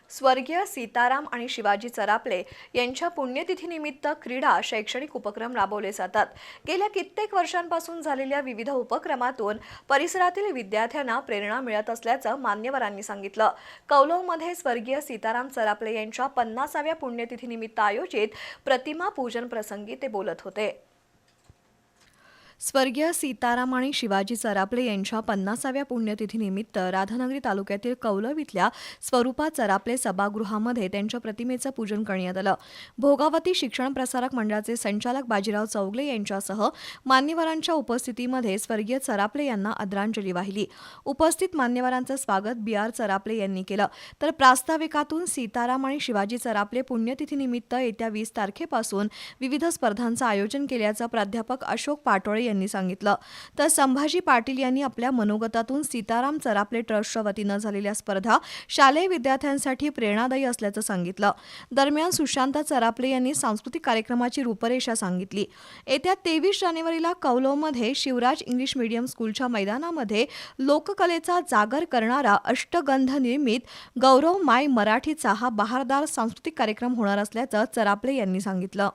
स्वर्गीय सीताराम आणि शिवाजी चरापले यांच्या पुण्यतिथीनिमित्त क्रीडा शैक्षणिक उपक्रम राबवले जातात। गेल्या कित्येक वर्षांपासून झालेल्या विविध उपक्रमातून परिसरातील विद्यार्थ्यांना प्रेरणा मिळत असल्याचं मान्यवरांनी सांगितलं। कौलवमध्ये स्वर्गीय सीताराम चरापले यांच्या 50व्या पुण्यतिथीनिमित्त आयोजित प्रतिमा पूजन प्रसंगी ते बोलत होते। स्वर्गीय सीताराम आणि शिवाजी चरापले यांच्या 50व्या पुण्यतिथीनिमित्त राधानगरी तालुक्यातील कौलव इथल्या स्वरूपा चरापले सभागृहामध्ये त्यांच्या प्रतिमेचं पूजन करण्यात आलं। भोगावती शिक्षण प्रसारक मंडळाचे संचालक बाजीराव चौगले यांच्यासह मान्यवरांच्या उपस्थितीमध्ये स्वर्गीय चरापले यांना आदरांजली वाहिली। उपस्थित मान्यवरांचं स्वागत बी.आर. चरापले यांनी केलं, तर प्रास्ताविकातून सीताराम आणि शिवाजी चरापले पुण्यतिथीनिमित्त येत्या 20 तारखेपासून विविध स्पर्धांचं आयोजन केल्याचं प्राध्यापक अशोक पाटोळे यांनी सांगितलं। तर संभाजी पाटील यांनी आपल्या मनोगतातून सीताराम चरापले ट्रस्टच्या वतीनं झालेल्या स्पर्धा शालेय विद्यार्थ्यांसाठी प्रेरणादायी असल्याचं सांगितलं। दरम्यान सुशांत चरापले यांनी सांस्कृतिक कार्यक्रमाची रूपरेषा सांगितली। येत्या 23 जानेवारीला कौलवमध्ये शिवराज इंग्लिश मीडियम स्कूलच्या मैदानामध्ये लोककलेचा जागर करणारा अष्टगंध निर्मित गौरव माय मराठीचा हा बहारदार सांस्कृतिक कार्यक्रम होणार असल्याचं चरापले यांनी सांगितलं।